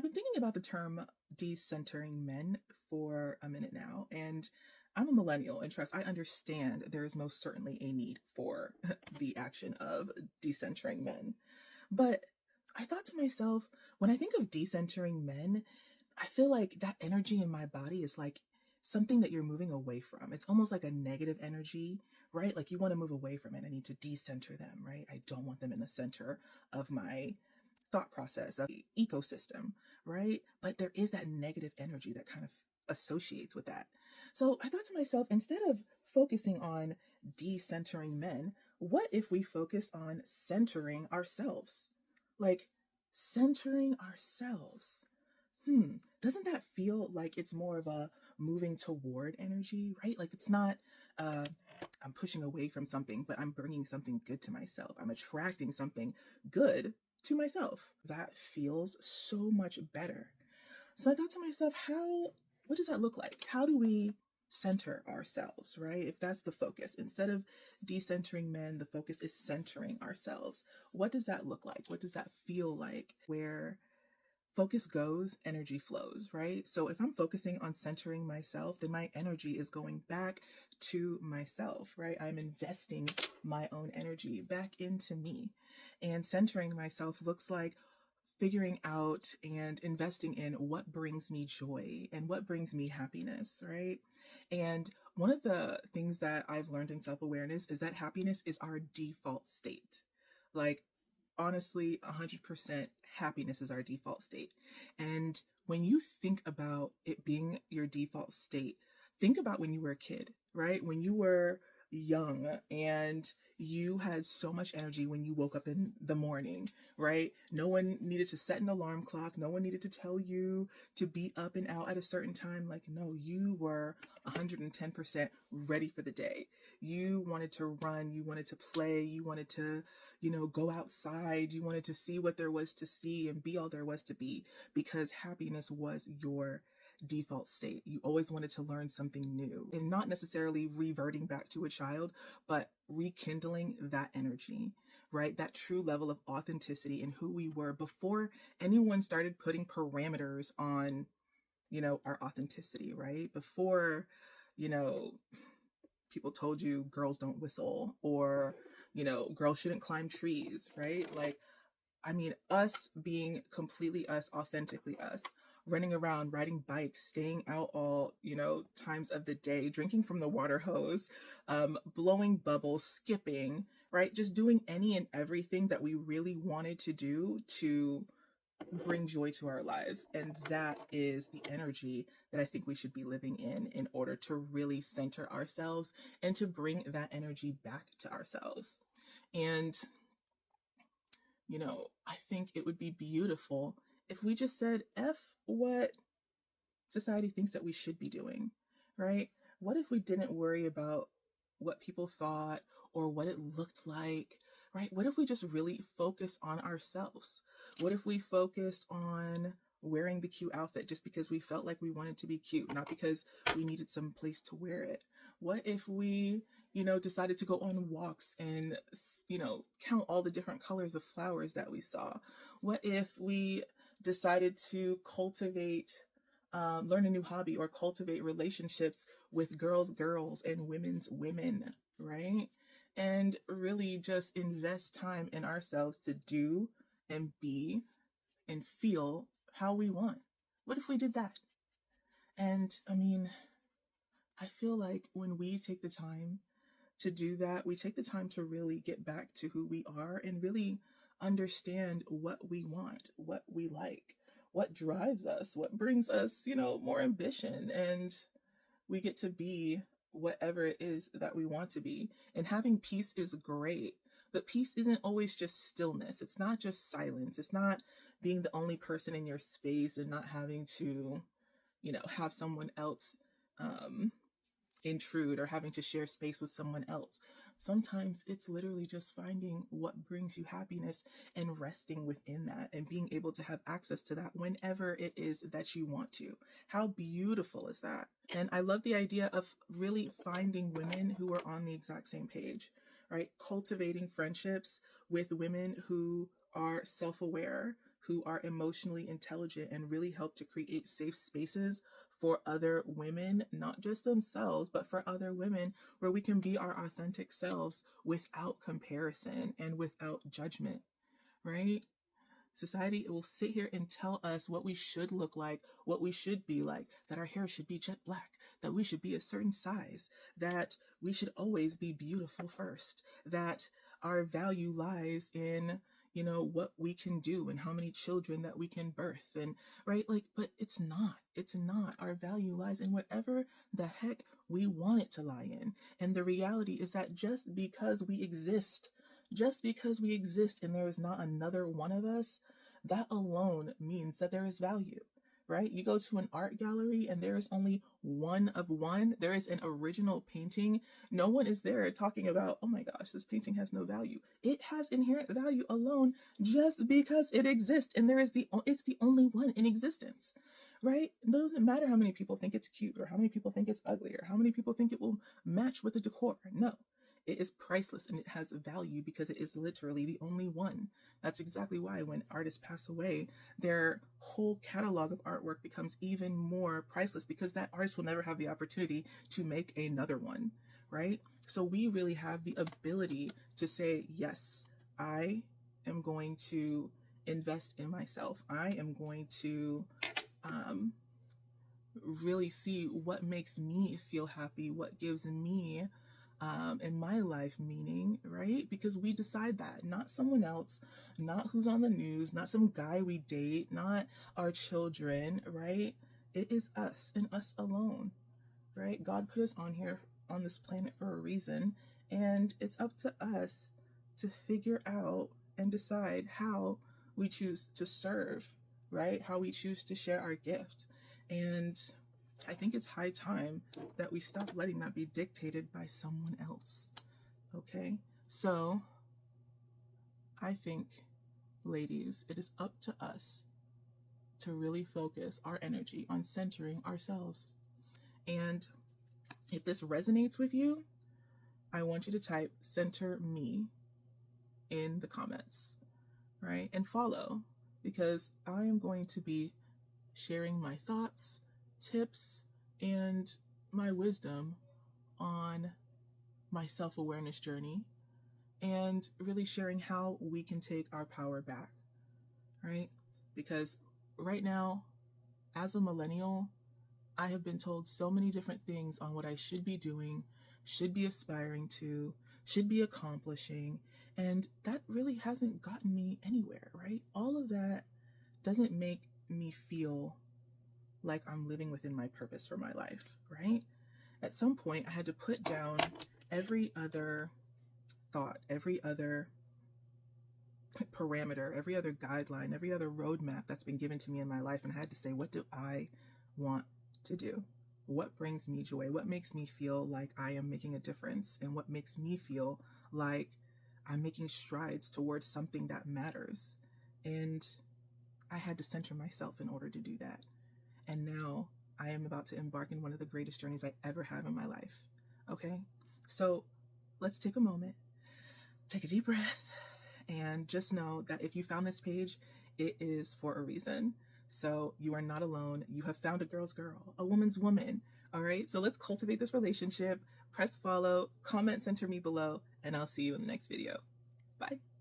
I've been thinking about the term decentering men for a minute now, and I'm a millennial, and trust, I understand there is most certainly a need for the action of decentering men. But I thought to myself, when I think of decentering men, I feel like that energy in my body is like something that you're moving away from. It's almost like a negative energy, right? Like you want to move away from it. I need to decenter them, right? I don't want them in the center of my thought process, of the ecosystem, right? But there is that negative energy that kind of associates with that. So I thought to myself, instead of focusing on decentering men, what if we focus on centering ourselves? Like centering ourselves. Doesn't that feel like it's more of a moving toward energy, right? Like it's not, uh, I'm pushing away from something, but I'm bringing something good to myself. I'm attracting something good to myself. That feels so much better. So I thought to myself, what does that look like? How do we center ourselves, right? If that's the focus, instead of decentering men, the focus is centering ourselves. What does that look like? What does that feel like? Where focus goes, energy flows, right? So if I'm focusing on centering myself, then my energy is going back to myself, right? I'm investing my own energy back into me. And centering myself looks like figuring out and investing in what brings me joy and what brings me happiness, right? And one of the things that I've learned in self awareness is that happiness is our default state. Like, honestly, 100% happiness is our default state. And when you think about it being your default state, think about when you were a kid, right? When you were young and you had so much energy when you woke up in the morning, right? No one needed to set an alarm clock. No one needed to tell you to be up and out at a certain time. Like, no, you were 110% ready for the day. You wanted to run, you wanted to play, you wanted to, go outside, you wanted to see what there was to see and be all there was to be, because happiness was your default state. You always wanted to learn something new, and not necessarily reverting back to a child, but rekindling that energy, right? That true level of authenticity in who we were before anyone started putting parameters on, our authenticity, right? Before, you know, people told you girls don't whistle, or, girls shouldn't climb trees, right? Like, I mean, us being completely us, authentically us, running around, riding bikes, staying out all, times of the day, drinking from the water hose, blowing bubbles, skipping, right? Just doing any and everything that we really wanted to do to bring joy to our lives. And that is the energy that I think we should be living in order to really center ourselves and to bring that energy back to ourselves. And I think it would be beautiful if we just said, F what society thinks that we should be doing, right? What if we didn't worry about what people thought or what it looked like, right? What if we just really focus on ourselves? What if we focused on wearing the cute outfit just because we felt like we wanted to be cute, not because we needed some place to wear it? What if we, decided to go on walks and, count all the different colors of flowers that we saw? What if we decided to learn a new hobby or cultivate relationships with girls, and women, right? And really just invest time in ourselves to do and be and feel how we want. What if we did that? And I mean, I feel like when we take the time to do that, we take the time to really get back to who we are and really understand what we want, what we like, what drives us, what brings us, more ambition. And we get to be whatever it is that we want to be. And having peace is great. But peace isn't always just stillness. It's not just silence. It's not being the only person in your space and not having to, have someone else intrude, or having to share space with someone else. Sometimes it's literally just finding what brings you happiness and resting within that and being able to have access to that whenever it is that you want to. How beautiful is that? And I love the idea of really finding women who are on the exact same page, right? Cultivating friendships with women who are self aware, who are emotionally intelligent and really help to create safe spaces for other women, not just themselves, but for other women, where we can be our authentic selves without comparison and without judgment, right? Society will sit here and tell us what we should look like, what we should be like, that our hair should be jet black, that we should be a certain size, that we should always be beautiful first, that our value lies in, what we can do and how many children that we can birth, and right, like, but it's not. Our value lies in whatever the heck we want it to lie in. And the reality is that just because we exist and there is not another one of us, that alone means that there is value, right? You go to an art gallery and there is only one of one. There is an original painting. No one is there talking about, oh my gosh, this painting has no value. It has inherent value alone just because it exists, and it's the only one in existence, right? It doesn't matter how many people think it's cute or how many people think it's ugly or how many people think it will match with the decor. No, it is priceless and it has value because it is literally the only one. That's exactly why when artists pass away, their whole catalog of artwork becomes even more priceless, because that artist will never have the opportunity to make another one, right? So we really have the ability to say, yes, I am going to invest in myself. I am going to really see what makes me feel happy, what gives me in my life meaning, right? Because we decide that, not someone else, not who's on the news, not some guy we date, not our children, right? It is us and us alone, right? God put us on here on this planet for a reason, and it's up to us to figure out and decide how we choose to serve, right? How we choose to share our gift. And I think it's high time that we stop letting that be dictated by someone else. Okay? So, I think, ladies, it is up to us to really focus our energy on centering ourselves. And if this resonates with you, I want you to type "center me" in the comments, right? And follow, because I am going to be sharing my thoughts, tips, and my wisdom on my self-awareness journey, and really sharing how we can take our power back, right? Because right now, as a millennial, I have been told so many different things on what I should be doing, should be aspiring to, should be accomplishing, and that really hasn't gotten me anywhere, right? All of that doesn't make me feel like I'm living within my purpose for my life, right? At some point, I had to put down every other thought, every other parameter, every other guideline, every other roadmap that's been given to me in my life, and I had to say, what do I want to do? What brings me joy? What makes me feel like I am making a difference? And what makes me feel like I'm making strides towards something that matters? And I had to center myself in order to do that. And now I am about to embark in one of the greatest journeys I ever have in my life. Okay? So let's take a moment, take a deep breath, and just know that if you found this page, it is for a reason. So you are not alone. You have found a girl's girl, a woman's woman. All right? So let's cultivate this relationship. Press follow, comment, center me below, and I'll see you in the next video. Bye.